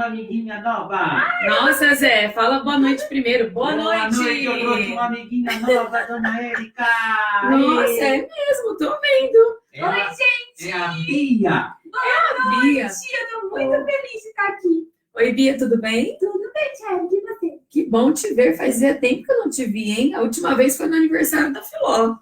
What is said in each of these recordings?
uma amiguinha nova. Nossa, Zé, fala boa noite primeiro. Boa noite. Eu trouxe uma amiguinha nova, dona Érica. Nossa, é mesmo, tô vendo. Oi, gente. É a Bia. Bia. Eu tô muito feliz de estar aqui. Oi, Bia, tudo bem? Tudo bem, Thiago? E você? Que bom te ver. Fazia tempo que eu não te vi, hein? A última vez foi no aniversário da Filó.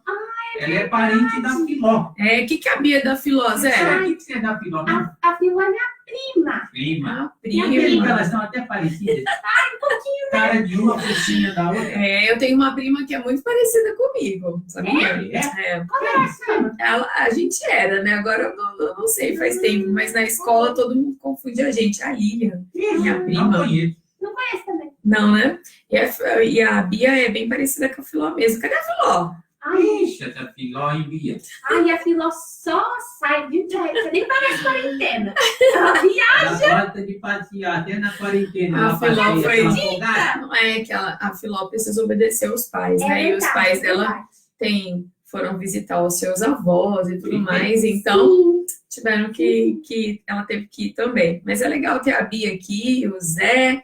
Ela é parente da Filó. É, o que a Bia é da Filó, Zé? O que você é da Filó? A Filó é minha prima. Prima. Prima. Prima, elas são até parecidas. Um pouquinho. Cara de uma, focinha da outra. É, eu tenho uma prima que é muito parecida comigo, sabia? É. Qual é a sua? A gente era, né? Agora eu não sei, faz tempo, mas na escola todo mundo confunde a gente. A Lilian, minha Não prima. conheço. Não conheço também. Não, né? E a Bia é bem parecida com a Filó mesmo. Cadê a Filó? Ixi, essa Filó e Bia. Ai, a Filó só sai, viu, Thiago? Você nem parece quarentena. Ela viaja. Ela gosta de passear, até na quarentena. A ela Filó passeia, foi ela folgada. Não é que a Filó precisa obedecer os pais, né? E os verdade, pais é dela verdade. foram visitar os seus avós e tudo Sim. mais, então Sim. tiveram que ela teve que ir também. Mas é legal ter a Bia aqui, o Zé,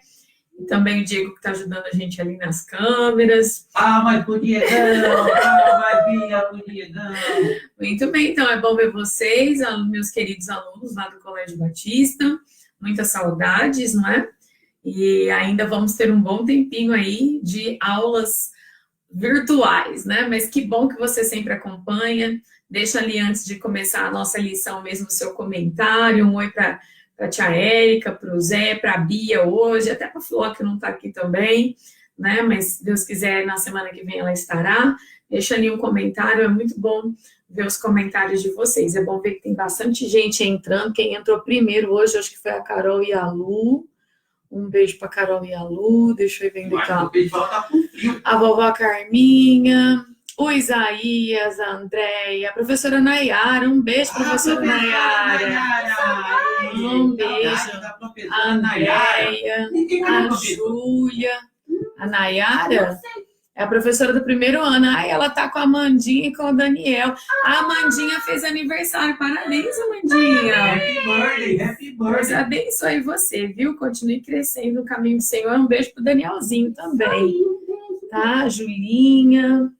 e também o Diego que está ajudando a gente ali nas câmeras. Ah, mas podia não. Ah, mas Bia, podia não. Muito bem, então é bom ver vocês, meus queridos alunos lá do Colégio Batista. Muitas saudades, não é? E ainda vamos ter um bom tempinho aí de aulas virtuais, né? Mas que bom que você sempre acompanha. Deixa ali antes de começar a nossa lição mesmo o seu comentário, um oi para a tia Érica, para o Zé, para a Bia hoje, até para a Flor que não está aqui também, né? Mas se Deus quiser, na semana que vem ela estará. Deixa ali um comentário, é muito bom ver os comentários de vocês. É bom ver que tem bastante gente entrando. Quem entrou primeiro hoje, acho que foi a Carol e a Lu. Um beijo para Carol e a Lu. Deixa eu ver Mas cá. o pessoal tá com frio. A vovó Carminha, o Isaías, a Andréia, a professora Nayara. Um beijo, professora Nayara. Um beijo. A Andréia, a Júlia, a Nayara. É a professora do primeiro ano. Ai, ela tá com a Amandinha e com o Daniel. A Amandinha fez aniversário. Parabéns, Amandinha. Happy birthday, happy Deus birthday. abençoe você, viu? Continue crescendo no caminho do Senhor. Um beijo pro Danielzinho também. Tá? Julinha.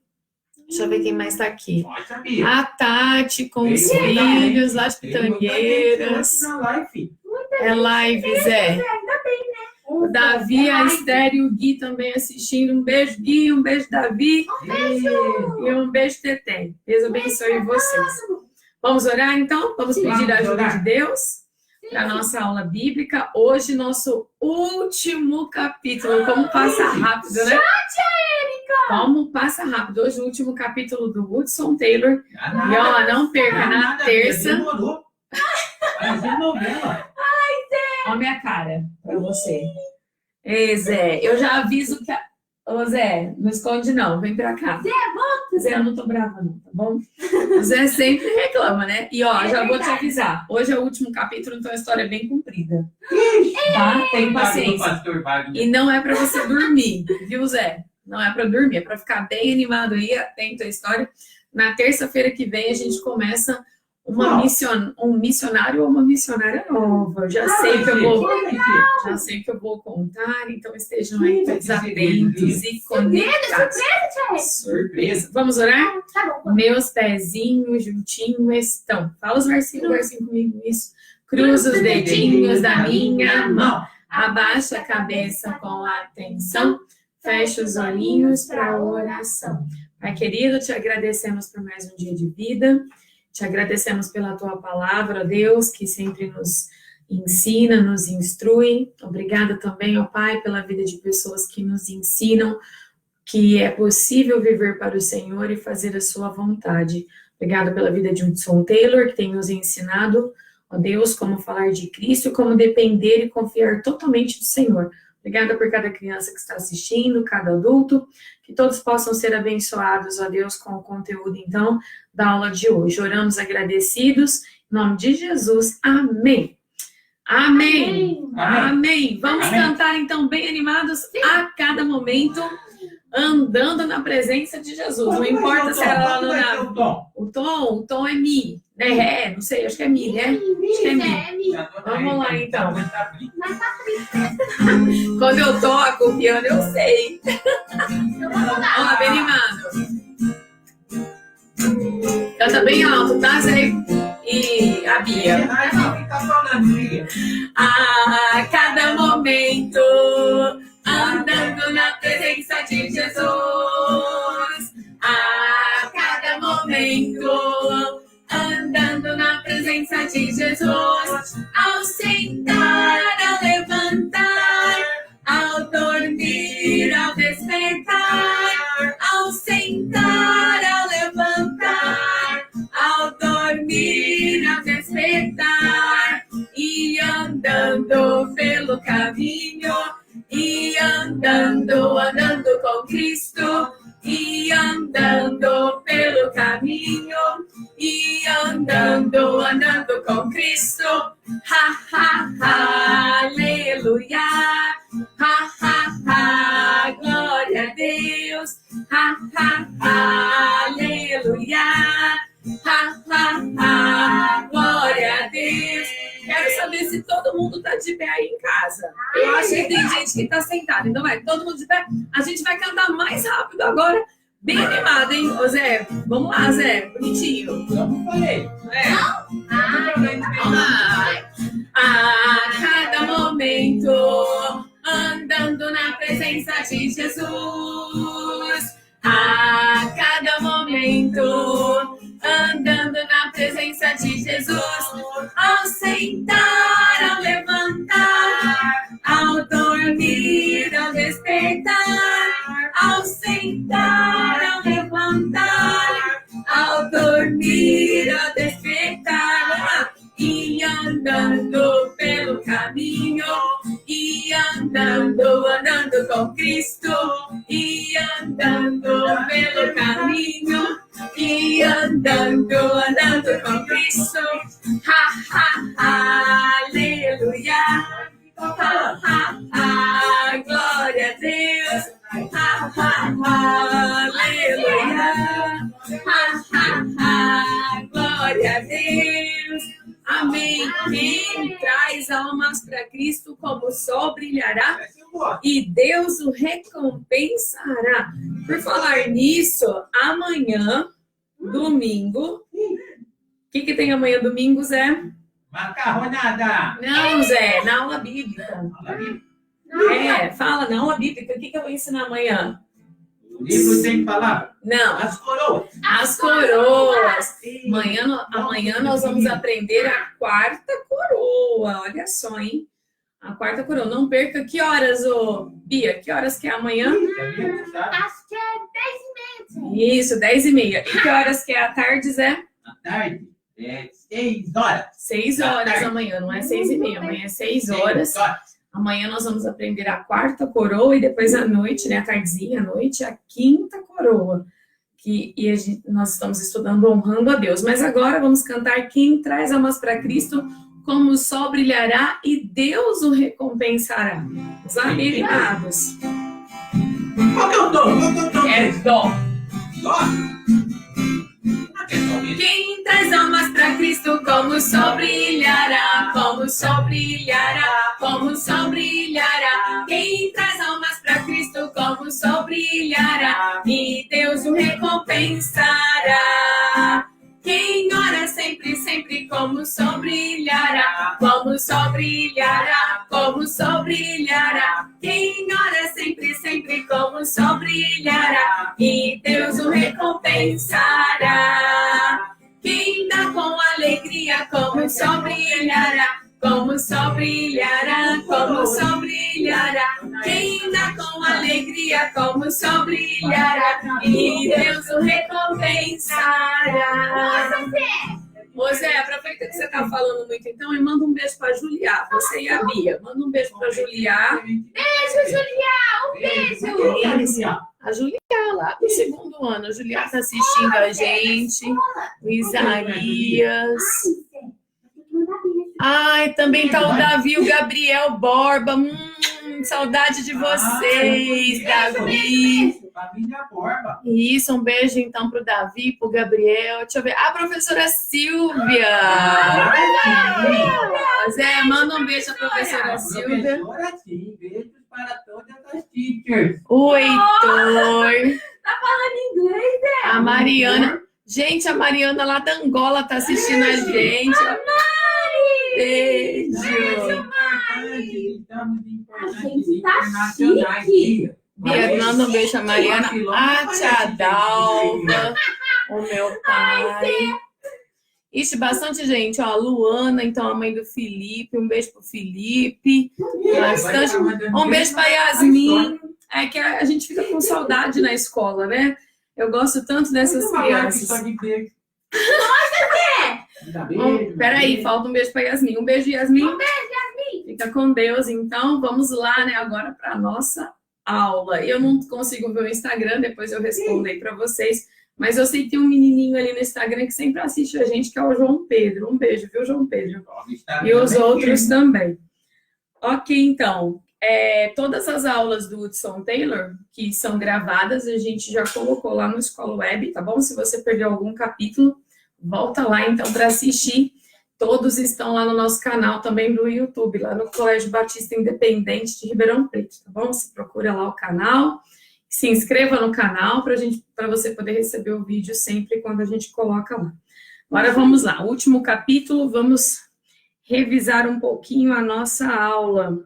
Deixa eu ver quem mais tá aqui. Nossa, Bia. A Tati com os Tem muita gente. filhos, lá de Tem muita gente Pitangueiras. na live. É live, Zé. Ainda bem, né? O Davi, a Esther e o Gui também assistindo. Um beijo, Gui. Um beijo, Davi. E um beijo, Tetém. Deus abençoe vocês. Vamos orar, então? Vamos pedir a ajuda de Deus para a nossa aula bíblica. Hoje, nosso último capítulo. Como passa rápido, né? Como passa rápido. Hoje, o último capítulo do Hudson Taylor. E, ó, não perca, na terça. Demorou. Parecia novela. Olha a minha cara para você. Ei, Zé, eu já aviso que... Ô, Zé, não esconde não, vem pra cá. Zé, volta! Zé, eu não tô brava não, tá bom? O Zé sempre reclama, né? E, ó, já vou te avisar. Hoje é o último capítulo, então a história é bem comprida. Tá? Tem paciência. Pastor Wagner. E não é pra você dormir, viu, Zé? Não é pra dormir, é pra ficar bem animado aí, atento à história. Na terça-feira que vem a gente começa um missionário ou uma missionária nova. Eu já sei que eu vou contar, então estejam aí todos atentos e conectados. Surpresa. Vamos orar? Tá bom. Meus pezinhos juntinhos estão. Fala os versinhos comigo, isso. Cruza os dedinhos da minha mão. Abaixa a cabeça com atenção. Fecha os olhinhos para a oração. Pai querido, te agradecemos por mais um dia de vida. Te agradecemos pela tua palavra, Deus, que sempre nos ensina, nos instrui. Obrigada também, ó Pai, pela vida de pessoas que nos ensinam que é possível viver para o Senhor e fazer a sua vontade. Obrigada pela vida de Hudson Taylor, que tem nos ensinado, ó Deus, como falar de Cristo, como depender e confiar totalmente do Senhor. Obrigada por cada criança que está assistindo, cada adulto, que todos possam ser abençoados, ó Deus, com o conteúdo, então, da aula de hoje. Oramos agradecidos, em nome de Jesus. Amém. Amém. Amém. Vamos cantar, então, bem animados a cada momento, andando na presença de Jesus. Não importa se ela lá no... O tom é mi. Né? Não sei, acho que é Mi, né? Acho que é Mi. Vamos lá, então. Mas tá triste. Quando eu toco o piano, eu sei. Eu vou Vamos lá, mudar. bem animado. Canta bem alto, tá, Zé? E a Bia. Ai, não, quem tá falando, Bia? A cada momento, andando na presença de Jesus. A cada momento, andando na presença de Jesus. Ao sentar, ao levantar, ao dormir, ao despertar. Ao sentar, ao levantar, ao dormir, ao despertar. E andando pelo caminho, e andando com Cristo, e andando pelo caminho, e andando com Cristo. Ha, ha, ha, aleluia. Ha, ha, ha, glória a Deus. Ha, ha, ha, aleluia. Ha, ha, ha, glória a Deus. Quero saber se todo mundo tá de pé aí em casa. Eu acho que tem gente que tá sentada. Então vai, todo mundo de pé. A gente vai cantar mais rápido agora. Bem animado, hein, ô Zé? Vamos lá, Zé. Bonitinho. Eu não falei. Vamos lá. A cada momento, andando na presença de Jesus. A cada momento, andando na presença de Jesus. Ao sentar, ao levantar, ao dormir, ao despertar. Ao sentar, ao levantar, ao dormir, ao despertar. E andando pelo caminho, e andando com Cristo, e andando pelo caminho, e andando com Cristo. Ha, ha, ha, aleluia. Ha, ha, ha, glória a Deus. Ha, ha, ha, aleluia. Ha, ha, ha, glória a Deus. Amém. Quem traz almas para Cristo, como o sol brilhará e Deus o recompensará. Por falar nisso, amanhã, domingo. O que tem amanhã, domingo, Zé? Macarronada. Não, Zé, na aula bíblica. Fala na aula bíblica. O que eu vou ensinar amanhã? O livro sem palavra. Não, As coroas. as coroas. Amanhã nós vamos aprender a quarta coroa. Olha só, hein? A quarta coroa. Não perca. Que horas, ô Bia? Que horas que é amanhã? Sabia? Você sabe? Acho que é 10h30. Isso, 10h30. E que horas que é à tarde, Zé? À tarde. 6 horas. 6 horas amanhã, não é 6h30. Amanhã é 6 horas. Amanhã nós vamos aprender a quarta coroa e depois à noite, né? À tardezinha, à noite, a quinta coroa. Nós estamos estudando honrando a Deus. Mas agora vamos cantar Quem Traz Almas para Cristo, como o sol brilhará e Deus o recompensará. Os animados. Qual que é o tom? Qual que é o tom? É dó. Dó? Não é dó mesmo. Quem traz almas para Cristo, como o sol brilhará, como o sol brilhará, como o sol brilhará. Quem traz almas para Cristo, como o sol brilhará, e Deus o recompensará. Quem ora sempre, sempre, como o sol brilhará, como o sol brilhará, como o sol brilhará. Quem ora sempre, sempre, como o sol brilhará, e Deus o recompensará. Quem dá com alegria, como o sol brilhará, como o sol brilhará, como o sol brilhará. Quem dá com alegria, como o sol brilhará, e Deus o recompensará. Ô Zé, aproveita que você está falando muito então e manda um beijo para Julia, você e a Bia. Manda um beijo para Julia. Beijo, Julia! Um beijo! A Julia lá do segundo ano. A Julia está assistindo a gente. O Isaías. Ai, também tá o Davi e o Gabriel Borba. Saudade de vocês, Davi. Família Borba. Isso, um beijo então pro Davi, pro Gabriel. Deixa eu ver. A professora Silvia. Zé, manda um beijo à professora Silvia. Professora, sim. Beijos para todas as teachers. O Heitor. Tá falando inglês, né? A Mariana. Gente, a Mariana lá da Angola tá assistindo a gente. Beijo. Estamos em A gente tá internacionais. chique. Bia, manda um beijo a Mariana. A tia Dalva. O meu pai. Ixi, bastante gente. Ó, a Luana, então a mãe do Felipe. Um beijo pro Felipe. Bastante. Um beijo pra Yasmin. É que a gente fica com saudade na escola, né? Eu gosto tanto dessas crianças. Peraí, falta um beijo para Yasmin. Um beijo, Yasmin. Um beijo, Yasmin. Fica com Deus, então. Vamos lá, né, agora para a nossa aula. Eu não consigo ver o Instagram, depois eu respondo aí para vocês. Mas eu sei que tem um menininho ali no Instagram que sempre assiste a gente, que é o João Pedro. Um beijo, viu, João Pedro? E os outros também. Ok, então. Todas as aulas do Hudson Taylor, que são gravadas, a gente já colocou lá no Escola Web, tá bom? Se você perdeu algum capítulo, volta lá então para assistir. Todos estão lá no nosso canal também do YouTube, lá no Colégio Batista Independente de Ribeirão Preto, tá bom? Você procura lá o canal, se inscreva no canal para você poder receber o vídeo sempre quando a gente coloca lá. Agora vamos lá, último capítulo, vamos revisar um pouquinho a nossa aula.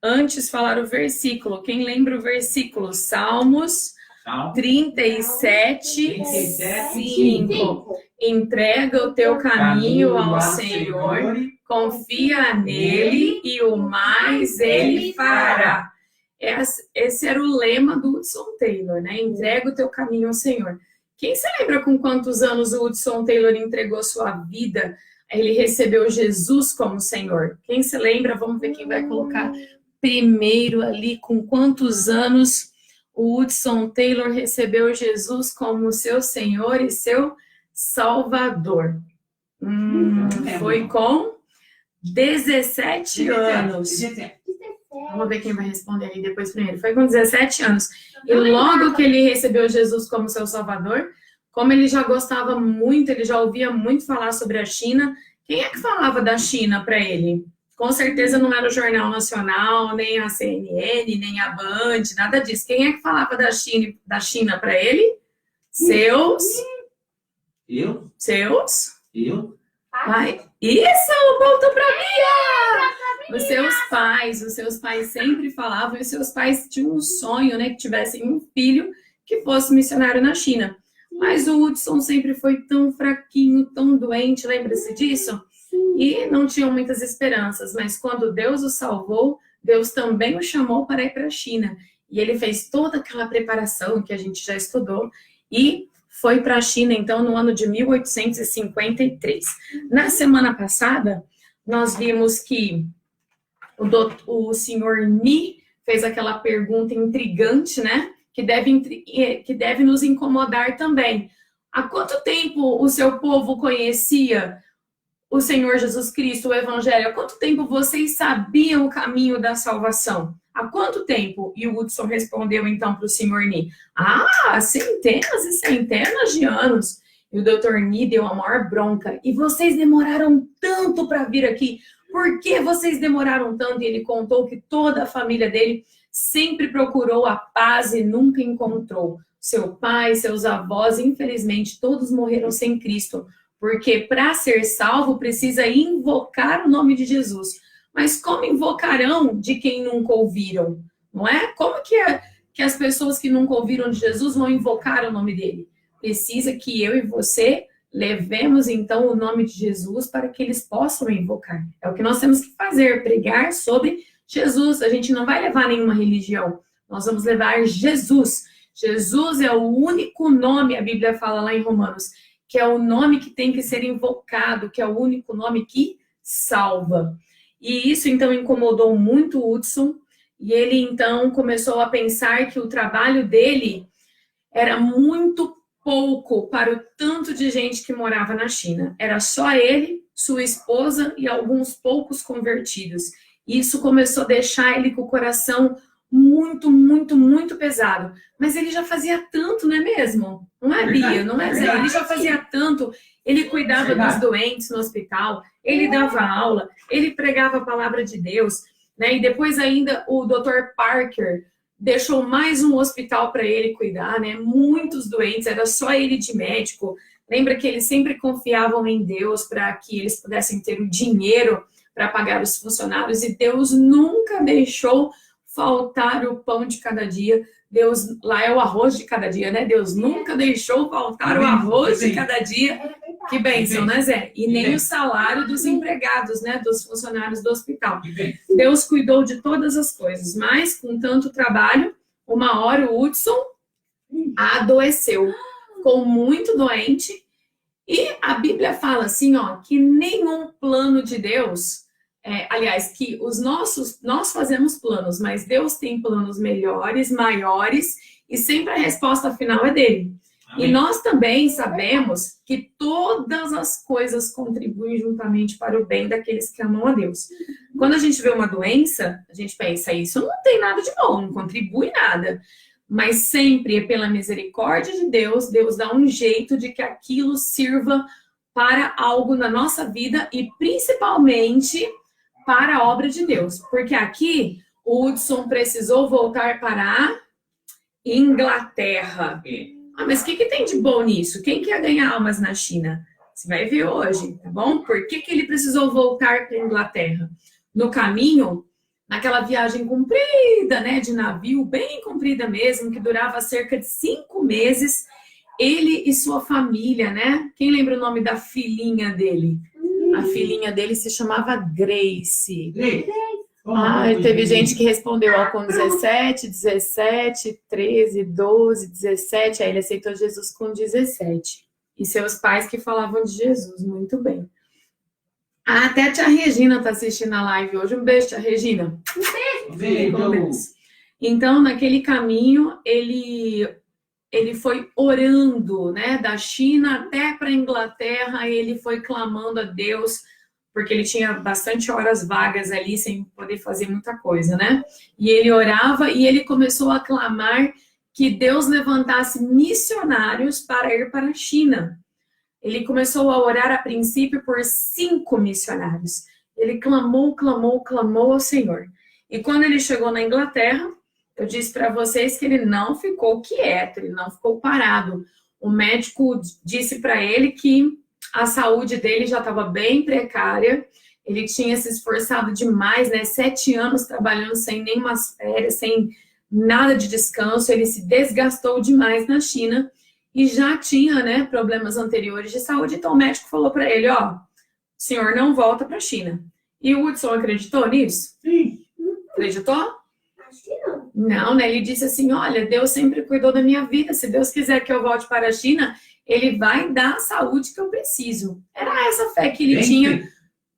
Antes, falar o versículo. Quem lembra o versículo? Salmos 37, 5. Entrega o teu caminho ao Senhor, confia nele e o mais ele fará. Esse era o lema do Hudson Taylor, né? Entrega o teu caminho ao Senhor. Quem se lembra com quantos anos o Hudson Taylor entregou sua vida? Ele recebeu Jesus como Senhor. Quem se lembra? Vamos ver quem vai colocar primeiro ali, com quantos anos o Hudson Taylor recebeu Jesus como seu Senhor e seu Salvador. Foi com 17 anos. Vamos ver quem vai responder aí depois primeiro. Foi com 17 anos. E logo que ele recebeu Jesus como seu Salvador, como ele já gostava muito, ele já ouvia muito falar sobre a China, quem é que falava da China para ele? Com certeza não era o Jornal Nacional, nem a CNN, nem a Band, nada disso. Quem é que falava da China para ele? Seus? Pai? Isso, voltou para mim! Os seus pais sempre falavam, e os seus pais tinham um sonho, né, que tivessem um filho que fosse missionário na China. Mas o Hudson sempre foi tão fraquinho, tão doente, lembra-se disso? E não tinham muitas esperanças, mas quando Deus o salvou, Deus também o chamou para ir para a China. E ele fez toda aquela preparação que a gente já estudou e foi para a China, então, no ano de 1853. Na semana passada, nós vimos que o senhor Ni fez aquela pergunta intrigante, né? Que deve nos incomodar também. Há quanto tempo o seu povo conhecia o Senhor Jesus Cristo, o Evangelho? Há quanto tempo vocês sabiam o caminho da salvação? Há quanto tempo? E o Hudson respondeu então para o Sr. Ni: centenas e centenas de anos. E o Dr. Ni deu a maior bronca. E vocês demoraram tanto para vir aqui? Por que vocês demoraram tanto? E ele contou que toda a família dele sempre procurou a paz e nunca encontrou. Seu pai, seus avós, infelizmente, todos morreram sem Cristo. Porque para ser salvo precisa invocar o nome de Jesus. Mas como invocarão de quem nunca ouviram? Não é? Como que as pessoas que nunca ouviram de Jesus vão invocar o nome dele? Precisa que eu e você levemos então o nome de Jesus para que eles possam invocar. É o que nós temos que fazer, pregar sobre Jesus. A gente não vai levar nenhuma religião. Nós vamos levar Jesus. Jesus é o único nome, a Bíblia fala lá em Romanos, que é o nome que tem que ser invocado, que é o único nome que salva. E isso, então, incomodou muito o Hudson, e ele, então, começou a pensar que o trabalho dele era muito pouco para o tanto de gente que morava na China. Era só ele, sua esposa e alguns poucos convertidos. E isso começou a deixar ele com o coração muito, muito, muito pesado. Mas ele já fazia tanto, não é mesmo? Não é, Bia? Não é, Zé? Ele já fazia tanto. Ele cuidava dos doentes no hospital, ele dava aula, ele pregava a palavra de Deus, né? E depois ainda o Dr. Parker deixou mais um hospital para ele cuidar, né? Muitos doentes, era só ele de médico. Lembra que eles sempre confiavam em Deus para que eles pudessem ter o dinheiro para pagar os funcionários, e Deus nunca deixou faltar o pão de cada dia. Deus, lá é o arroz de cada dia, né? Deus nunca deixou faltar o arroz de cada dia. Que bênção, né, Zé? E nem o salário dos empregados, né? Dos funcionários do hospital. Deus cuidou de todas as coisas, mas com tanto trabalho, uma hora o Hudson adoeceu, ficou muito doente. E a Bíblia fala assim, ó, que nenhum plano de Deus, aliás, que nós fazemos planos, mas Deus tem planos melhores, maiores, e sempre a resposta final é dele. Amém. E nós também sabemos que todas as coisas contribuem juntamente para o bem daqueles que amam a Deus. Quando a gente vê uma doença, a gente pensa, isso não tem nada de bom, não contribui nada. Mas sempre é pela misericórdia de Deus, Deus dá um jeito de que aquilo sirva para algo na nossa vida e principalmente para a obra de Deus. Porque aqui o Hudson precisou voltar para a Inglaterra. Mas o que tem de bom nisso? Quem quer ganhar almas na China? Você vai ver hoje, tá bom? Por que ele precisou voltar para a Inglaterra? No caminho, naquela viagem comprida, né, de navio, bem comprida mesmo, que durava cerca de 5 meses, ele e sua família, né? Quem lembra o nome da filhinha dele? A filhinha dele se chamava Grace. Teve gente que respondeu com 17, 13, 12, 17. Aí ele aceitou Jesus com 17. E seus pais que falavam de Jesus, muito bem. Até a tia Regina está assistindo a live hoje. Um beijo, tia Regina. Um beijo. Então, naquele caminho, ele foi orando, né? Da China até para a Inglaterra, ele foi clamando a Deus, porque ele tinha bastante horas vagas ali, sem poder fazer muita coisa, né? E ele orava e ele começou a clamar que Deus levantasse missionários para ir para a China. Ele começou a orar a princípio por 5 missionários. Ele clamou ao Senhor. E quando ele chegou na Inglaterra, eu disse para vocês que ele não ficou quieto, ele não ficou parado. O médico disse para ele que a saúde dele já estava bem precária, ele tinha se esforçado demais, né? 7 anos trabalhando sem nenhuma férias, sem nada de descanso, ele se desgastou demais na China e já tinha, né, problemas anteriores de saúde, então o médico falou para ele, ó, o senhor não volta para a China. E o Hudson acreditou nisso? Sim. Acreditou? Acho que não. Não, né? Ele disse assim, olha, Deus sempre cuidou da minha vida, se Deus quiser que eu volte para a China, ele vai dar a saúde que eu preciso. Era essa fé que ele tinha.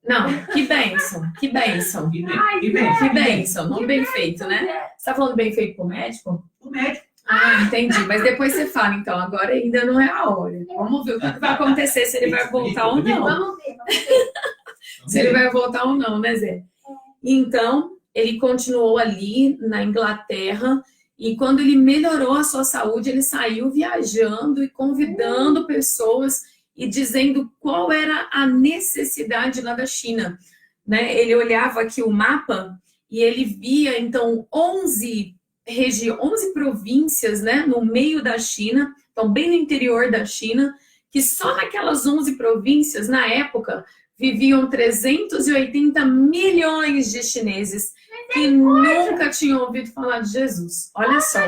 Não, que bênção, que bênção. Que bênção, não bem feito, né? Você tá falando bem feito pro médico? O médico. Ah, entendi. Mas depois você fala, então. Agora ainda não é a hora. Vamos ver o que vai acontecer, se ele vai voltar ou não. Vamos ver. Se ele vai voltar ou não, né, Zé? Então, ele continuou ali na Inglaterra e quando ele melhorou a sua saúde, ele saiu viajando e convidando pessoas e dizendo qual era a necessidade lá da China, né? Ele olhava aqui o mapa e ele via, então, 11 províncias, né, no meio da China, então bem no interior da China, que só naquelas 11 províncias, na época, viviam 380 milhões de chineses que nunca tinham ouvido falar de Jesus. Olha só.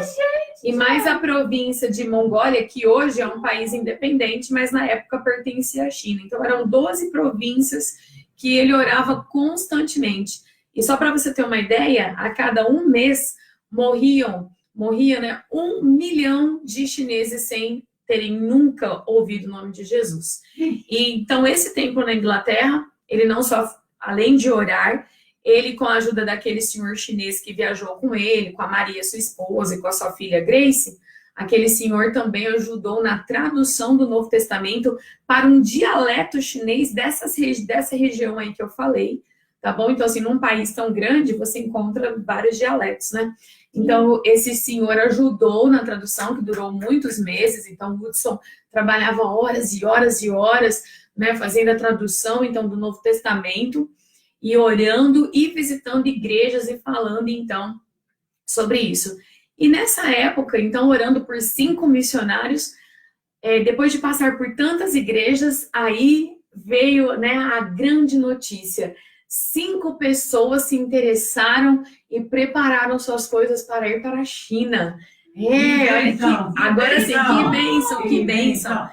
E mais a província de Mongólia, que hoje é um país independente, mas na época pertencia à China. Então eram 12 províncias que ele orava constantemente. E só para você ter uma ideia, a cada um mês morria, né, 1 milhão de chineses sem terem nunca ouvido o nome de Jesus. E, então, esse tempo na Inglaterra, ele não só, além de orar, ele, com a ajuda daquele senhor chinês que viajou com ele, com a Maria, sua esposa, e com a sua filha Grace, aquele senhor também ajudou na tradução do Novo Testamento para um dialeto chinês dessa região aí que eu falei, tá bom? Então, assim, num país tão grande, você encontra vários dialetos, né? Então, esse senhor ajudou na tradução, que durou muitos meses. Então, o Hudson trabalhava horas e horas e horas, né, fazendo a tradução, então, do Novo Testamento, e orando e visitando igrejas e falando, então, sobre isso. E nessa época, então, orando por 5 missionários, depois de passar por tantas igrejas, aí veio, né, a grande notícia. 5 pessoas se interessaram e prepararam suas coisas para ir para a China. Olha aqui, agora sim, que bênção, que bênção.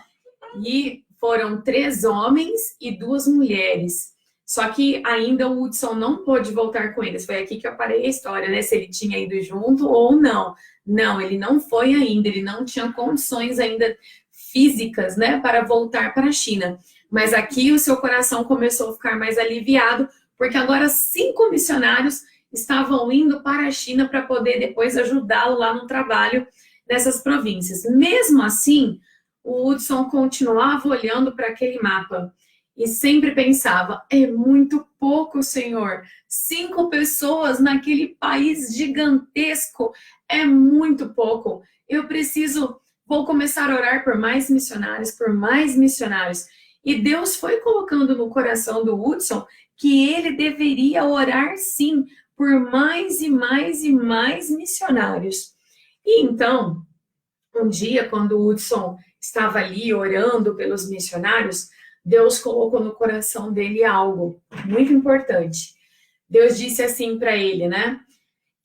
E foram 3 homens e 2 mulheres. Só que ainda o Hudson não pôde voltar com eles. Foi aqui que eu parei a história, né? Se ele tinha ido junto ou não. Não, ele não foi ainda. Ele não tinha condições ainda físicas, né, para voltar para a China. Mas aqui o seu coração começou a ficar mais aliviado, porque agora 5 missionários estavam indo para a China para poder depois ajudá-lo lá no trabalho dessas províncias. Mesmo assim, o Hudson continuava olhando para aquele mapa e sempre pensava, é muito pouco, Senhor. 5 pessoas naquele país gigantesco é muito pouco. Vou começar a orar por mais missionários, por mais missionários. E Deus foi colocando no coração do Hudson que ele deveria orar, sim, por mais e mais e mais missionários. E então, um dia, quando o Hudson estava ali orando pelos missionários, Deus colocou no coração dele algo muito importante. Deus disse assim para ele, né?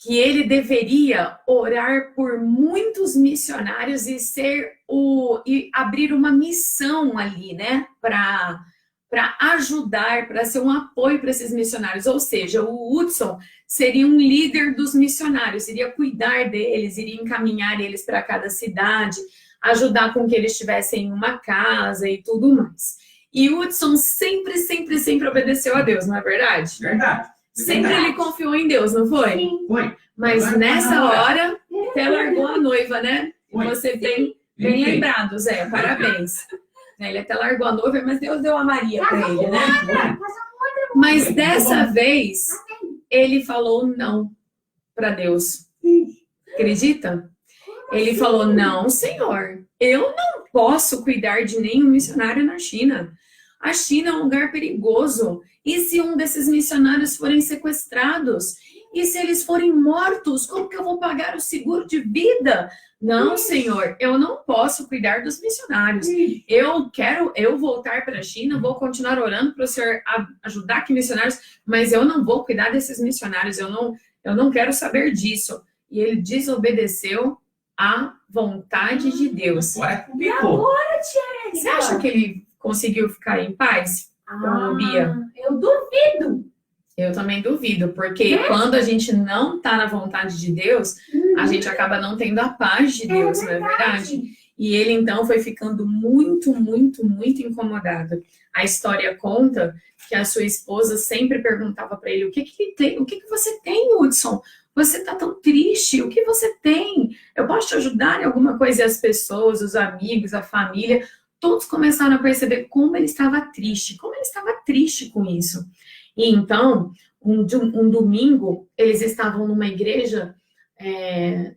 Que ele deveria orar por muitos missionários e abrir uma missão ali, né? Para ajudar, para ser um apoio para esses missionários. Ou seja, o Hudson seria um líder dos missionários, iria cuidar deles, iria encaminhar eles para cada cidade, ajudar com que eles tivessem uma casa e tudo mais. E o Hudson sempre obedeceu a Deus, não é verdade? Verdade. Sempre ele confiou em Deus, não foi? Sim. Foi. Mas nessa hora, até largou a noiva, né? Foi. Você bem lembrado, Zé, parabéns. Ele até largou a noiva, mas Deus deu a Maria para ele, né? Mas dessa vez, ele falou não para Deus. Acredita? Ele falou, não, Senhor, eu não posso cuidar de nenhum missionário na China. A China é um lugar perigoso. E se um desses missionários forem sequestrados? E se eles forem mortos, como que eu vou pagar o seguro de vida? Não, Senhor, eu não posso cuidar dos missionários. Eu voltar para a China, vou continuar orando para o Senhor ajudar aqui missionários, mas eu não vou cuidar desses missionários, eu não quero saber disso. E ele desobedeceu à vontade de Deus. Agora E agora, Tiago? Você acha que ele conseguiu ficar em paz? Bia? Eu duvido. Eu também duvido, porque quando a gente não está na vontade de Deus, a gente acaba não tendo a paz de Deus, não é verdade? E ele, então, foi ficando muito incomodado. A história conta que a sua esposa sempre perguntava para ele, o que você tem, Hudson? Você está tão triste, o que você tem? Eu posso te ajudar em alguma coisa? E as pessoas, os amigos, a família, todos começaram a perceber como ele estava triste com isso. E então, um domingo, eles estavam numa igreja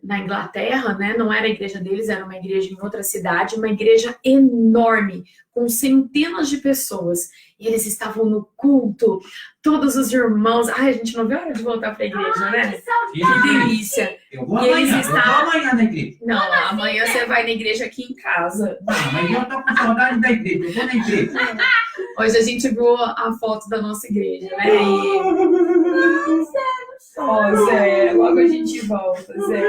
na Inglaterra, né? Não era a igreja deles, era uma igreja em outra cidade, uma igreja enorme, com centenas de pessoas. E eles estavam no culto, todos os irmãos. Ai, a gente não vê a hora de voltar para a igreja, né? Que delícia. Eu vou E eles amanhã, estavam- eu vou amanhã na igreja. Não, amanhã você vai na igreja aqui em casa. Não, mas eu tô com saudade da igreja, eu vou na igreja. Hoje a gente viu a foto da nossa igreja, né? Zé, logo a gente volta, Zé.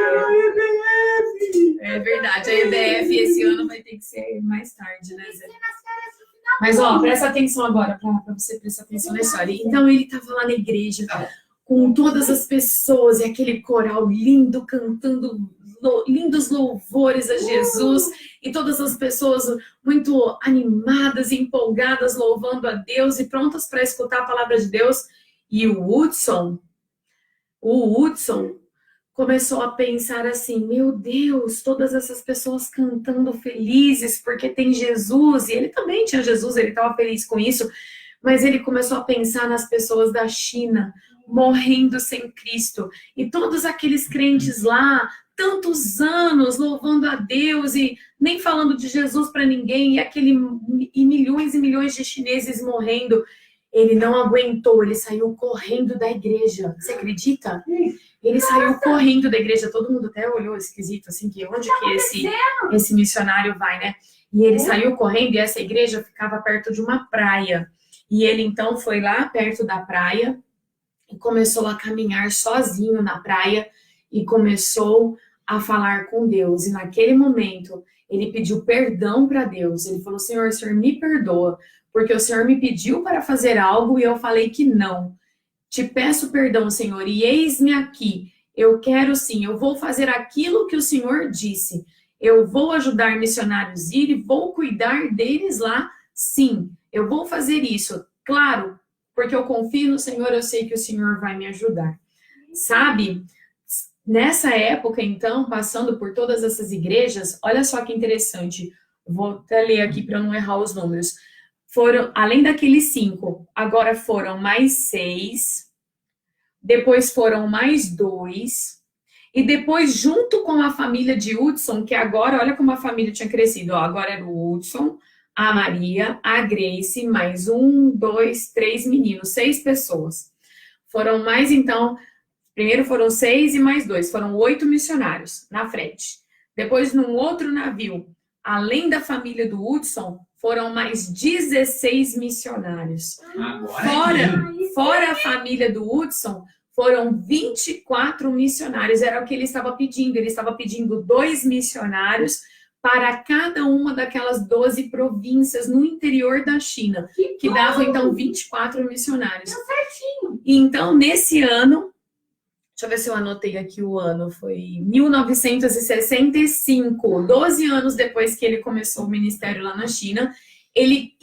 É verdade, a EBF esse ano vai ter que ser mais tarde, né, Zé? Mas, presta atenção agora, para você prestar atenção na história. Então, ele estava lá na igreja, com todas as pessoas, e aquele coral lindo, cantando lindos louvores a Jesus, e todas as pessoas muito animadas e empolgadas, louvando a Deus, e prontas para escutar a palavra de Deus. E o Hudson começou a pensar assim, meu Deus, todas essas pessoas cantando felizes porque tem Jesus, e ele também tinha Jesus, ele estava feliz com isso, mas ele começou a pensar nas pessoas da China morrendo sem Cristo. E todos aqueles crentes lá, tantos anos louvando a Deus e nem falando de Jesus para ninguém, e milhões e milhões de chineses morrendo. Ele não aguentou, ele saiu correndo da igreja. Você acredita? Ele saiu correndo da igreja. Todo mundo até olhou esquisito, assim, que onde que esse missionário vai, né? E ele saiu correndo e essa igreja ficava perto de uma praia. E ele então foi lá perto da praia e começou a caminhar sozinho na praia e começou a falar com Deus. E naquele momento, ele pediu perdão para Deus. Ele falou: Senhor, o Senhor me perdoa, porque o Senhor me pediu para fazer algo e eu falei que não. Te peço perdão, Senhor, e eis-me aqui. Eu quero sim, eu vou fazer aquilo que o Senhor disse. Eu vou ajudar missionários a ir e vou cuidar deles lá, sim. Eu vou fazer isso, claro, porque eu confio no Senhor, eu sei que o Senhor vai me ajudar. Sabe, nessa época, então, passando por todas essas igrejas, olha só que interessante, vou até ler aqui para não errar os números. Foram, além daqueles 5, agora foram mais 6, depois foram mais 2, e depois, junto com a família de Hudson, que agora, olha como a família tinha crescido, ó, agora era o Hudson, a Maria, a Grace, mais 1, 2, 3 meninos, 6 pessoas. Foram mais, então, primeiro foram 6 e mais 2, foram 8 missionários na frente. Depois, num outro navio, além da família do Hudson, foram mais 16 missionários. Fora a família do Hudson, foram 24 missionários. Era o que ele estava pedindo. Ele estava pedindo 2 missionários para cada uma daquelas 12 províncias no interior da China, que davam, então, 24 missionários. E, então, nesse ano, deixa eu ver se eu anotei aqui o ano, foi 1965, 12 anos depois que ele começou o ministério lá na China, ele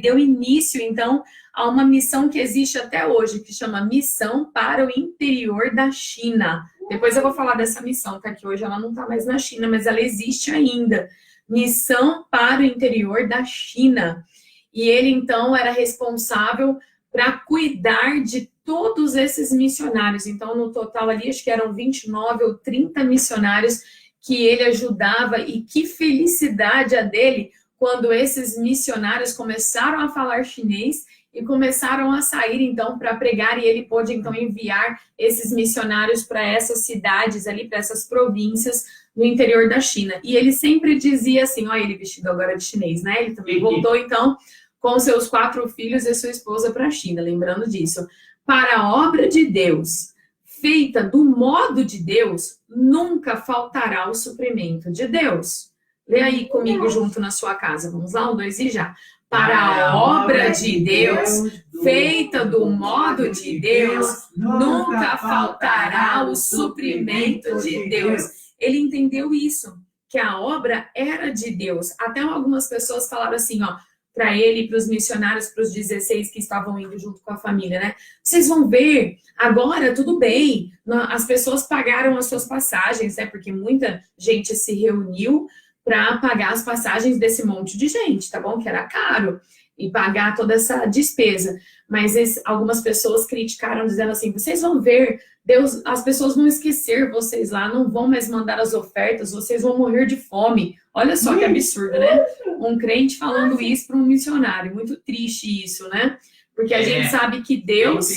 deu início, então, a uma missão que existe até hoje, que chama Missão para o Interior da China. Depois eu vou falar dessa missão, tá? Que hoje ela não está mais na China, mas ela existe ainda. Missão para o Interior da China. E ele, então, era responsável para cuidar de todos esses missionários. Então, no total ali, acho que eram 29 ou 30 missionários que ele ajudava. E que felicidade a dele quando esses missionários começaram a falar chinês e começaram a sair, então, para pregar. E ele pôde, então, enviar esses missionários para essas cidades ali, para essas províncias no interior da China. E ele sempre dizia assim, olha ele vestido agora de chinês, né? Ele também voltou, então, com seus 4 filhos e sua esposa para a China, lembrando disso. Para a obra de Deus, feita do modo de Deus, nunca faltará o suprimento de Deus. Lê aí comigo junto na sua casa. Vamos lá, 1, 2 e já. Para a obra de Deus, feita do modo de Deus, nunca faltará o suprimento de Deus. Ele entendeu isso, que a obra era de Deus. Até algumas pessoas falaram assim, ó, para ele, para os missionários, para os 16 que estavam indo junto com a família, né? Vocês vão ver, agora tudo bem, as pessoas pagaram as suas passagens, né? Porque muita gente se reuniu para pagar as passagens desse monte de gente, tá bom? Que era caro, e pagar toda essa despesa. Mas algumas pessoas criticaram, dizendo assim, vocês vão ver, Deus, as pessoas vão esquecer vocês lá, não vão mais mandar as ofertas, vocês vão morrer de fome. Olha só que absurdo, né? Um crente falando isso para um missionário. Muito triste isso, né? Porque a gente sabe que Deus...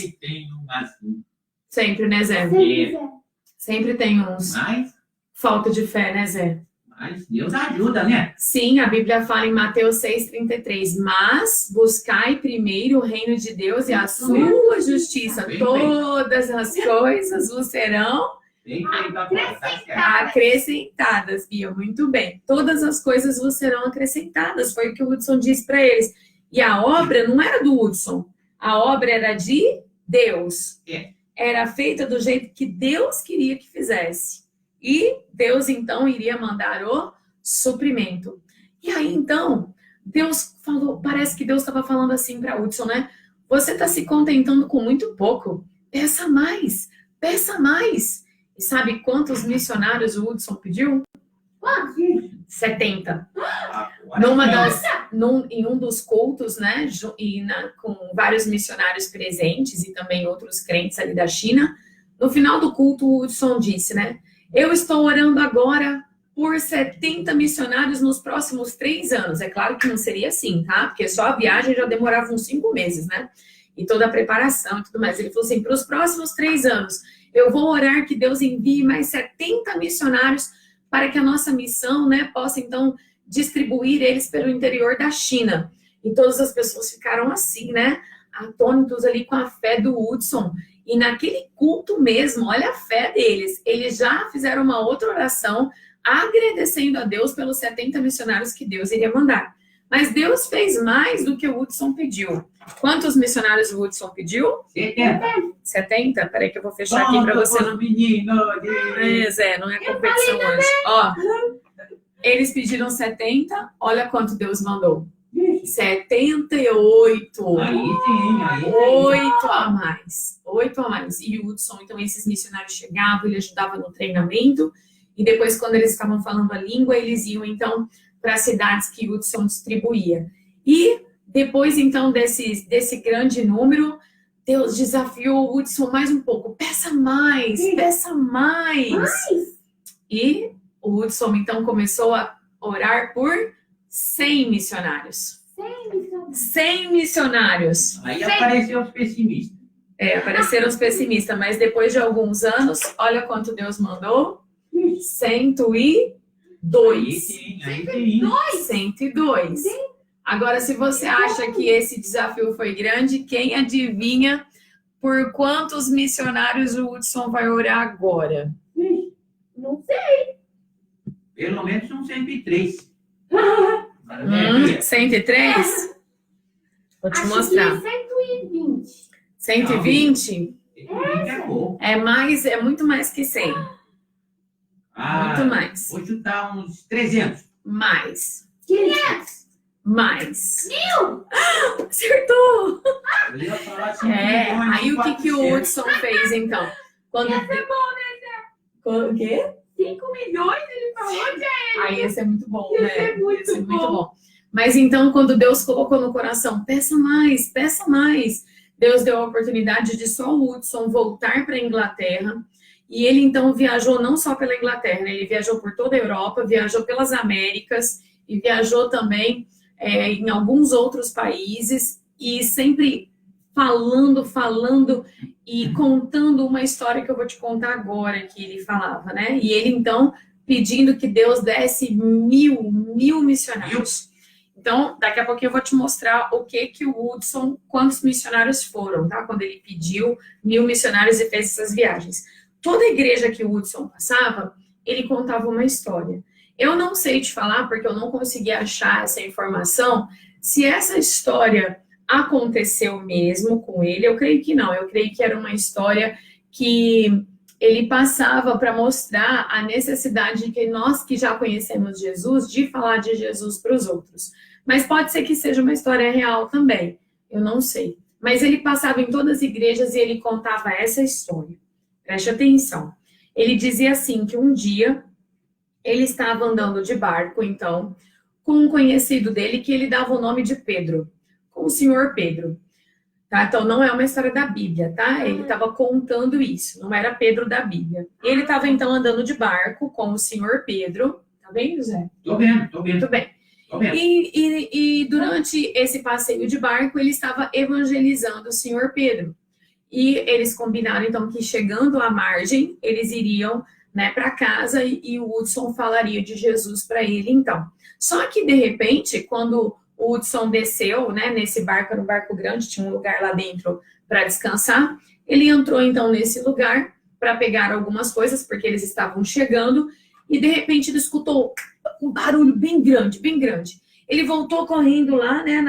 Sempre, né, Zé? Sempre tem uns... Falta de fé, né, Zé? Mas Deus ajuda, né? Sim, a Bíblia fala em Mateus 6,33. Mas buscai primeiro o reino de Deus e a sua justiça. Todas as coisas vos serão acrescentadas. Bia, muito bem. Todas as coisas vos serão acrescentadas. Foi o que o Hudson disse para eles. E a obra não era do Hudson. A obra era de Deus. Era feita do jeito que Deus queria que fizesse. E Deus, então, iria mandar o suprimento. E aí, então, Deus falou, parece que Deus estava falando assim para Hudson, né? Você está se contentando com muito pouco. Peça mais, peça mais. E sabe quantos missionários o Hudson pediu? 70. Em um dos cultos, né, com vários missionários presentes e também outros crentes ali da China, no final do culto, o Hudson disse, né, eu estou orando agora por 70 missionários nos próximos 3 anos. É claro que não seria assim, tá? Porque só a viagem já demorava uns 5 meses, né? E toda a preparação e tudo mais. Ele falou assim, para os próximos 3 anos, eu vou orar que Deus envie mais 70 missionários para que a nossa missão, né, possa, então, distribuir eles pelo interior da China. E todas as pessoas ficaram assim, né, atônitos ali com a fé do Hudson. E naquele culto mesmo, olha a fé deles, eles já fizeram uma outra oração, agradecendo a Deus pelos 70 missionários que Deus iria mandar. Mas Deus fez mais do que o Hudson pediu. Quantos missionários o Hudson pediu? 70? Peraí que eu vou fechar aqui para você não... não é competição hoje. Ó, eles pediram 70, olha quanto Deus mandou. 78. Aí sim. 8 a mais. 8 a mais. E o Hudson, então, esses missionários chegavam, ele ajudava no treinamento, e depois, quando eles estavam falando a língua, eles iam, então, para as cidades que o Hudson distribuía. E depois, então, desse grande número, Deus desafiou o Hudson mais um pouco. Peça mais, peça mais. E o Hudson, então, começou a orar por 100 missionários. 100 missionários. Aí apareceram os pessimistas. Apareceram os pessimistas, mas depois de alguns anos, olha quanto Deus mandou. 102. Aí sim. 102. Agora, se você acha que esse desafio foi grande, quem adivinha por quantos missionários o Hudson vai orar agora? Não sei. Pelo menos são 103. 103? Vou te mostrar. 120. 120? É pouco. É muito mais que 100. Muito mais. Vou chutar uns 300. Mais. 500. Mais. 1000. Acertou! Eu ia falar 5 Aí o que o Hudson fez, então? Quando... Ia ser bom, né? O quê? 5 milhões, ele falou, gente. Aí esse é muito bom, Ia né? ser muito Esse é muito bom. bom. Mas então, quando Deus colocou no coração, peça mais, peça mais. Deus deu a oportunidade de só o Hudson voltar para a Inglaterra. E ele, então, viajou não só pela Inglaterra, né? Ele viajou por toda a Europa, viajou pelas Américas e viajou também em alguns outros países e sempre falando e contando uma história que eu vou te contar agora, que ele falava, né? E ele, então, pedindo que Deus desse mil missionários. Então, daqui a pouquinho eu vou te mostrar o que o Hudson, quantos missionários foram, tá? Quando ele pediu 1000 missionários e fez essas viagens. Toda igreja que o Hudson passava, ele contava uma história. Eu não sei te falar, porque eu não consegui achar essa informação, se essa história aconteceu mesmo com ele. Eu creio que não, eu creio que era uma história que ele passava para mostrar a necessidade de que nós que já conhecemos Jesus, de falar de Jesus para os outros. Mas pode ser que seja uma história real também, eu não sei. Mas ele passava em todas as igrejas e ele contava essa história. Preste atenção. Ele dizia assim, que um dia ele estava andando de barco, então, com um conhecido dele que ele dava o nome de Pedro, com o senhor Pedro. Tá? Então, não é uma história da Bíblia, tá? Ele estava contando isso, não era Pedro da Bíblia. Ele estava, então, andando de barco com o senhor Pedro. Tá vendo, Zé? Tô vendo. Muito bem. E durante esse passeio de barco, ele estava evangelizando o senhor Pedro. E eles combinaram, então, que chegando à margem, eles iriam, né, para casa e o Hudson falaria de Jesus para ele, então. Só que, de repente, quando o Hudson desceu, né, nesse barco, era um barco grande, tinha um lugar lá dentro para descansar, ele entrou, então, nesse lugar para pegar algumas coisas, porque eles estavam chegando, e, de repente, ele escutou um barulho bem grande, bem grande. Ele voltou correndo lá, né,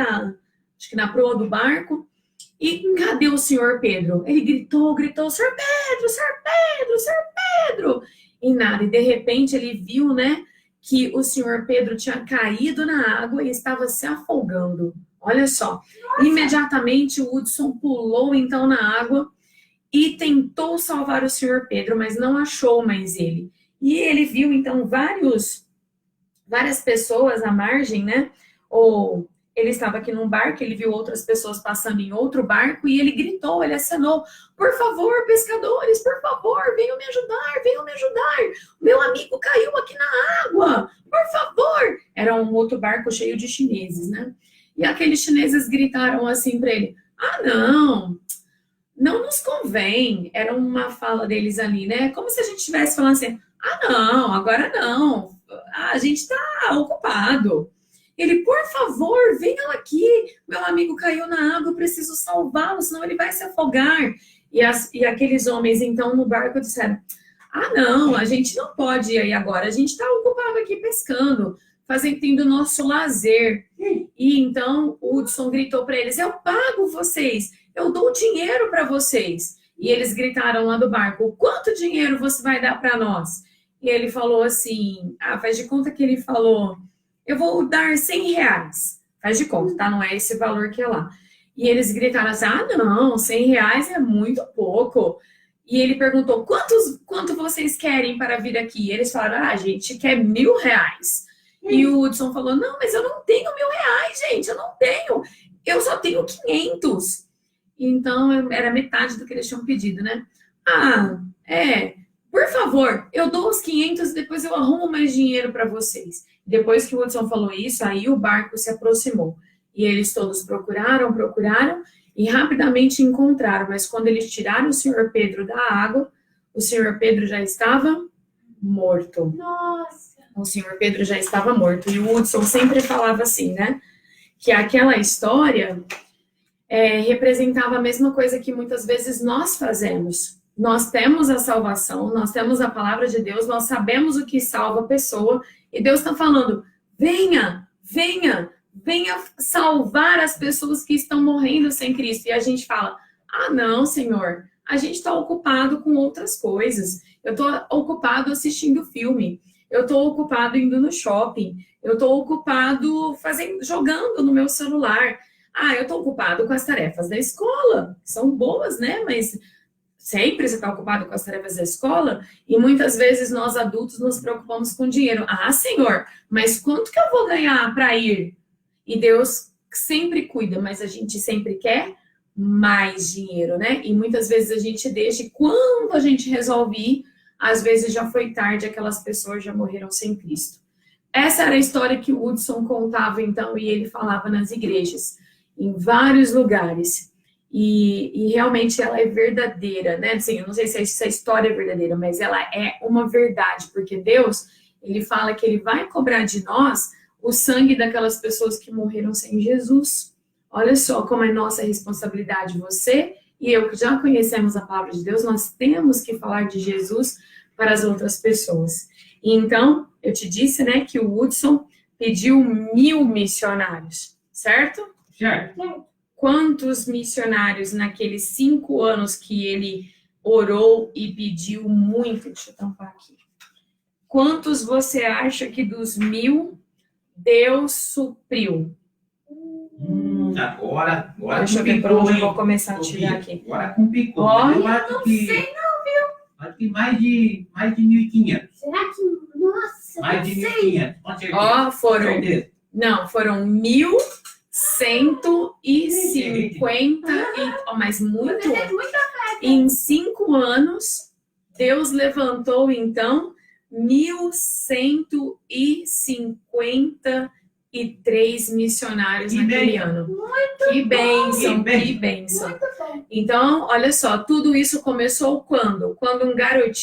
acho que na proa do barco, e cadê o senhor Pedro? Ele gritou, senhor Pedro, senhor Pedro, senhor Pedro! E nada, e de repente ele viu, né, que o senhor Pedro tinha caído na água e estava se afogando. Olha só. Nossa. Imediatamente o Hudson pulou então na água e tentou salvar o senhor Pedro, mas não achou mais ele. E ele viu então vários várias pessoas à margem, né? Ou ele estava aqui num barco, ele viu outras pessoas passando em outro barco e ele gritou, ele acenou: por favor, pescadores, por favor, venham me ajudar, venham me ajudar. Meu amigo caiu aqui na água, por favor. Era um outro barco cheio de chineses, né? E aqueles chineses gritaram assim para ele: ah, não nos convém. Era uma fala deles ali, né? Como se a gente estivesse falando assim: ah, não, agora não. A gente está ocupado. Ele: por favor, venham aqui. Meu amigo caiu na água, eu preciso salvá-lo, senão ele vai se afogar. E aqueles homens, então, no barco disseram: ah, não, a gente não pode ir aí agora. A gente está ocupado aqui pescando, tendo o nosso lazer. E então o Hudson gritou para eles: eu pago vocês, eu dou dinheiro para vocês. E eles gritaram lá do barco: quanto dinheiro você vai dar para nós? E ele falou assim, faz de conta que ele falou: eu vou dar 100 reais. Faz de conta, tá? Não é esse valor que é lá. E eles gritaram assim: ah, não, 100 reais é muito pouco. E ele perguntou: quanto vocês querem para vir aqui? E eles falaram: a gente quer 1.000 reais. E o Hudson falou: não, mas eu não tenho 1.000 reais, gente, eu não tenho. Eu só tenho 500. Então, era metade do que eles tinham pedido, né? Por favor, eu dou os 500 e depois eu arrumo mais dinheiro para vocês. Depois que o Hudson falou isso, aí o barco se aproximou. E eles todos procuraram e rapidamente encontraram. Mas quando eles tiraram o Senhor Pedro da água, o Senhor Pedro já estava morto. Nossa! O Senhor Pedro já estava morto. E o Hudson sempre falava assim, né? Que aquela história representava a mesma coisa que muitas vezes nós fazemos. Nós temos a salvação, nós temos a palavra de Deus, nós sabemos o que salva a pessoa, e Deus está falando: venha salvar as pessoas que estão morrendo sem Cristo. E a gente fala: ah, não, Senhor, a gente está ocupado com outras coisas. Eu estou ocupado assistindo filme, eu estou ocupado indo no shopping, eu estou ocupado jogando no meu celular. Eu estou ocupado com as tarefas da escola, são boas, né? Mas sempre você está ocupado com as tarefas da escola, e muitas vezes nós adultos nos preocupamos com dinheiro. Ah, Senhor, mas quanto que eu vou ganhar para ir? E Deus sempre cuida, mas a gente sempre quer mais dinheiro, né? E muitas vezes a gente deixa, e quando a gente resolve ir, às vezes já foi tarde, aquelas pessoas já morreram sem Cristo. Essa era a história que o Hudson contava, então, e ele falava nas igrejas, em vários lugares. E realmente ela é verdadeira, né? Assim, eu não sei se essa história é verdadeira, mas ela é uma verdade, porque Deus, ele fala que ele vai cobrar de nós o sangue daquelas pessoas que morreram sem Jesus. Olha só como é nossa responsabilidade. Você e eu, que já conhecemos a palavra de Deus, nós temos que falar de Jesus para as outras pessoas. E então, eu te disse, né, que o Hudson pediu 1.000 missionários, certo? Certo. Quantos missionários naqueles 5 anos que ele orou e pediu muito? Deixa eu tampar aqui. Quantos você acha que dos 1.000 Deus supriu? Agora Deixa eu ver por onde eu vou começar a tirar aqui. Agora complicou. Ó, Eu acho que acho que mais de 1.500. Será que... Nossa, Mais de não sei. 1.500, com certeza. Ó, Com certeza. foram 1.150, mas muito. É muita Em 5 anos, Deus levantou, então, 1.153 missionários naquele ano. Que bênção, que bênção. Muito bom. Então, olha só, tudo isso começou quando? Quando um garoto,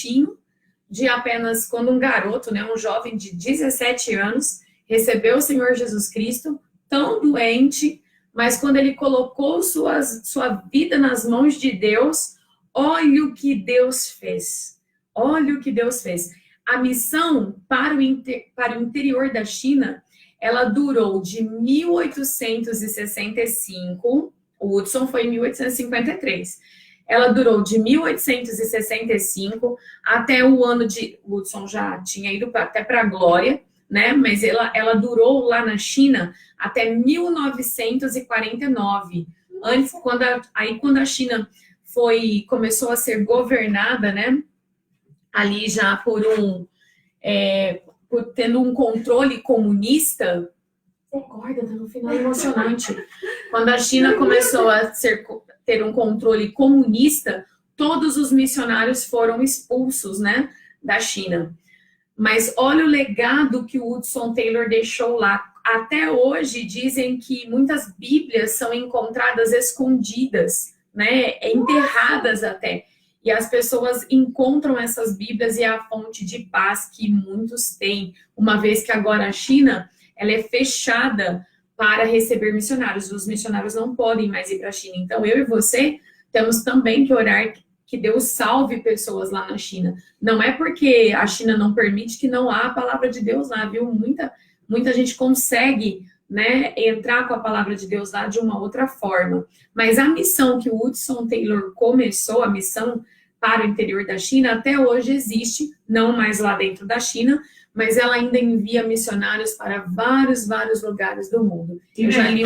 né, um jovem de 17 anos, recebeu o Senhor Jesus Cristo, tão doente, mas quando ele colocou sua vida nas mãos de Deus, olha o que Deus fez. Olha o que Deus fez. A missão para o interior da China, ela durou de 1865, o Hudson foi em 1853. Ela durou de 1865 até o ano de... O Hudson já tinha ido até para a glória, né? Mas ela durou lá na China até 1949. Antes, quando a China começou a ser governada, né? Ali já por tendo um controle comunista, acorda, tá no final emocionante. Quando a China começou a ter um controle comunista, todos os missionários foram expulsos, né, da China. Mas olha o legado que o Hudson Taylor deixou lá. Até hoje dizem que muitas Bíblias são encontradas escondidas, né, enterradas até. E as pessoas encontram essas Bíblias e é a fonte de paz que muitos têm, uma vez que agora a China, ela é fechada para receber missionários. Os missionários não podem mais ir para a China. Então, eu e você temos também que orar que Deus salve pessoas lá na China. Não é porque a China não permite que não há a palavra de Deus lá, viu? Muita gente consegue, né, entrar com a palavra de Deus lá de uma outra forma. Mas a missão que o Hudson Taylor começou, a missão para o interior da China, até hoje existe, não mais lá dentro da China, mas ela ainda envia missionários para vários lugares do mundo. Eu já li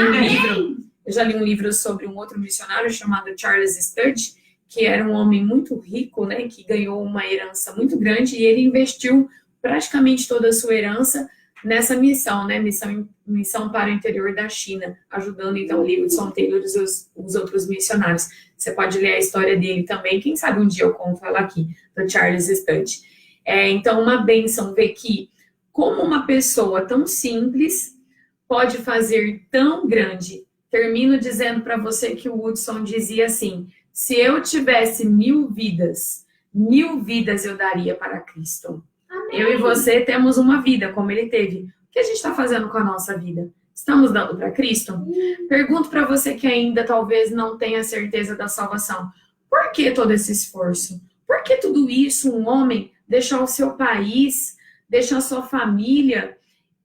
um livro sobre um outro missionário chamado Charles Sturge, que era um homem muito rico, né, que ganhou uma herança muito grande, e ele investiu praticamente toda a sua herança nessa missão, né, missão para o interior da China, ajudando então o Hudson Taylor e os outros missionários. Você pode ler a história dele também, quem sabe um dia eu conto ela aqui, do Charles Sturge. Então, uma bênção ver que como uma pessoa tão simples pode fazer tão grande. Termino dizendo para você que o Hudson dizia assim: se eu tivesse 1000 vidas eu daria para Cristo. Amém. Eu e você temos uma vida como ele teve. O que a gente está fazendo com a nossa vida? Estamos dando para Cristo? Pergunto para você que ainda talvez não tenha certeza da salvação. Por que todo esse esforço? Por que tudo isso? Um homem deixar o seu país, deixar a sua família,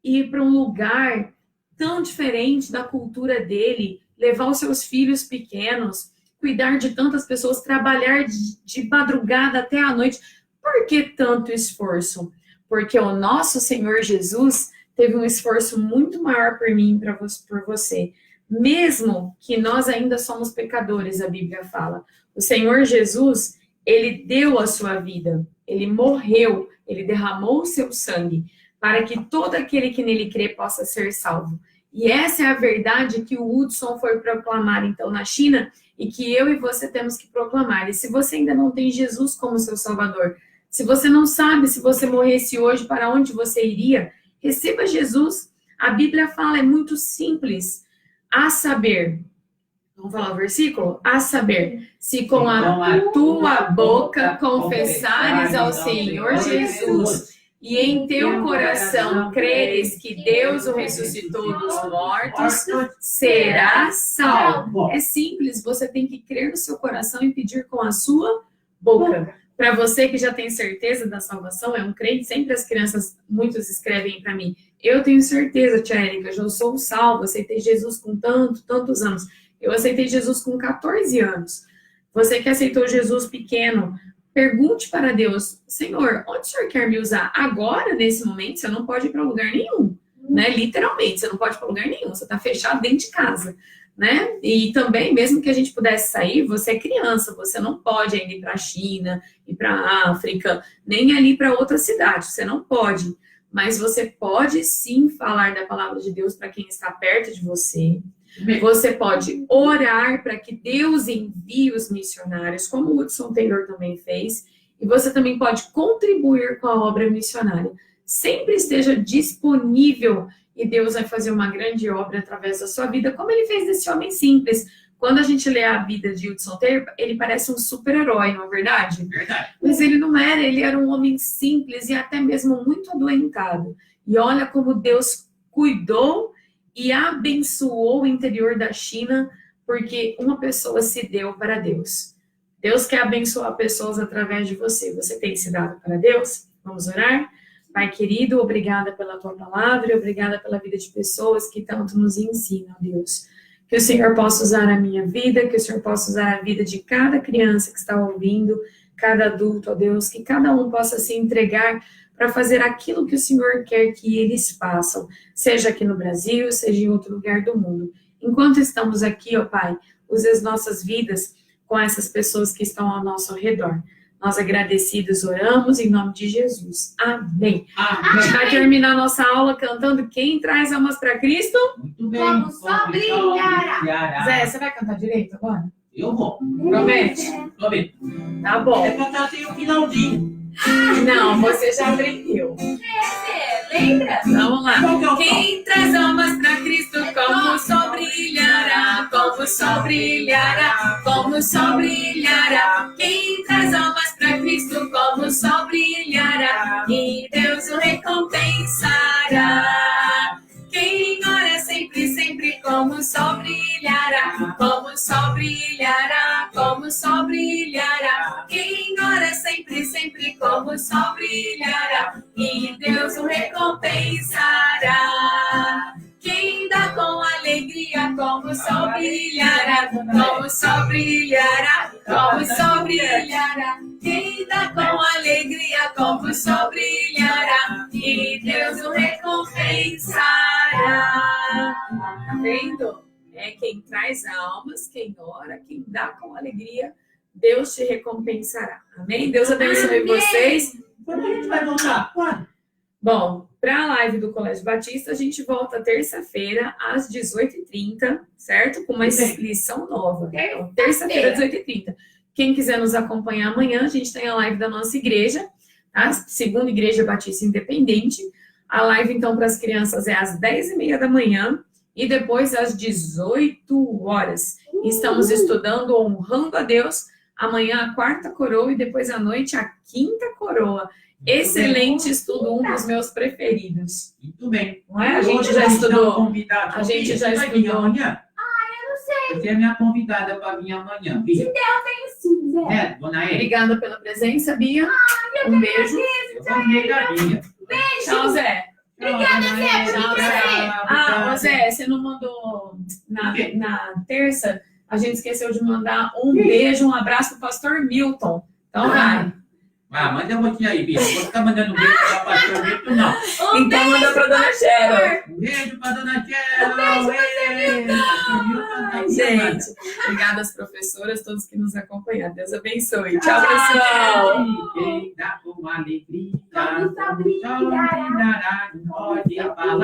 ir para um lugar tão diferente da cultura dele, levar os seus filhos pequenos, cuidar de tantas pessoas, trabalhar de madrugada até a noite. Por que tanto esforço? Porque o nosso Senhor Jesus teve um esforço muito maior por mim e por você. Mesmo que nós ainda somos pecadores, a Bíblia fala. O Senhor Jesus, ele deu a sua vida, ele morreu, ele derramou o seu sangue para que todo aquele que nele crê possa ser salvo. E essa é a verdade que o Hudson foi proclamar então na China e que eu e você temos que proclamar. E se você ainda não tem Jesus como seu Salvador, se você não sabe se você morresse hoje para onde você iria, receba Jesus. A Bíblia fala, é muito simples. A saber, vamos falar o versículo? A saber, se com a tua boca confessares ao Senhor Jesus e em teu coração creres que Deus o ressuscitou dos mortos, serás salvo. É simples, você tem que crer no seu coração e pedir com a sua boca. Para você que já tem certeza da salvação, é um crente, sempre as crianças, muitos escrevem para mim, eu tenho certeza, tia Érica, eu sou salvo, aceitei Jesus com tantos anos. Eu aceitei Jesus com 14 anos. Você que aceitou Jesus pequeno, pergunte para Deus, Senhor, onde o Senhor quer me usar? Agora, nesse momento, você não pode ir para lugar nenhum, né? Literalmente, você não pode ir para lugar nenhum, você está fechado dentro de casa, né? E também, mesmo que a gente pudesse sair, você é criança, você não pode ainda ir para a China, ir para a África, nem ali para outra cidade, você não pode. Mas você pode sim falar da palavra de Deus para quem está perto de você. Você pode orar para que Deus envie os missionários, como o Hudson Taylor também fez, e você também pode contribuir com a obra missionária. Sempre esteja disponível e Deus vai fazer uma grande obra através da sua vida, como ele fez desse homem simples. Quando a gente lê a vida de Hudson Taylor, ele parece um super-herói, não é verdade? Verdade. Mas ele não era, ele era um homem simples e até mesmo muito adoentado. E olha como Deus cuidou e abençoou o interior da China, porque uma pessoa se deu para Deus. Deus quer abençoar pessoas através de você. Você tem se dado para Deus? Vamos orar? Pai querido, obrigada pela tua palavra, obrigada pela vida de pessoas que tanto nos ensinam, Deus. Que o Senhor possa usar a minha vida, que o Senhor possa usar a vida de cada criança que está ouvindo, cada adulto, ó Deus, que cada um possa se entregar para fazer aquilo que o Senhor quer que eles façam, seja aqui no Brasil, seja em outro lugar do mundo. Enquanto estamos aqui, ó Pai, use as nossas vidas com essas pessoas que estão ao nosso redor. Nós agradecidos oramos em nome de Jesus. Amém. A gente Amém. vai terminar a nossa aula cantando Quem Traz Almas para Cristo. Muito bem. Como só brilhará. Zé, você vai cantar direito agora? Eu vou. Promete? Prometo. Tá bom. É pra trazer o finalzinho. Não, você já aprendeu. Lembra? Vamos lá. Qual que é o tom? Quem traz almas para Cristo, como o sol brilhará, como o sol brilhará, como o sol brilhará. Quem traz almas para Cristo, como o sol brilhará, e Deus o recompensará. Quem ora sempre, sempre, como o sol brilhará, como o sol brilhará, como o sol brilhará. Quem ora sempre, sempre, como o sol brilhará, e Deus o recompensará. Quem dá com alegria, como o sol brilhará, como o sol brilhará, como o sol brilhará. Quem dá com alegria, como o sol brilhará, e Deus o recompensará. Tá vendo? É quem traz almas, quem ora, quem dá com alegria, Deus te recompensará. Amém? Deus abençoe vocês. Quando a gente vai voltar? Quando? Bom, para a live do Colégio Batista, a gente volta terça-feira às 18h30, certo? Com uma lição nova. Então, terça-feira, 18h30. Quem quiser nos acompanhar amanhã, a gente tem a live da nossa igreja, a Segunda Igreja Batista Independente. A live, então, para as crianças é às 10h30 da manhã e depois às 18 horas. Estamos estudando Honrando a Deus. Amanhã a quarta coroa e depois à noite a quinta coroa. Excelente estudo, um dos meus preferidos. Muito bem. Não é? A gente Hoje já dá um estudou. convidado A gente aqui. já Você vai vir estudou. amanhã? Eu não sei. Você é minha convidada para vir amanhã, Bia. Sim, Zé. É, dona Eri. Obrigada pela presença, Bia. Um beijo. Eu gostei da Bia. Tchau, Zé. Obrigada, Zé. Tchau, Zé. Ah, ô Zé, você não mandou na terça? A gente esqueceu de mandar um beijo, um abraço pro pastor Milton. Então vai. Ah, manda um pouquinho aí, Bia. Não vou ficar mandando beijo para o pastor Vitor, não. Então manda pra dona Cheryl. Um beijo para dona Cheryl. Ai, gente. Obrigada às professoras, todos que nos acompanharam. Deus abençoe. Tchau, pessoal. Quem dá com alegria, Como só brilhará. não pode falar.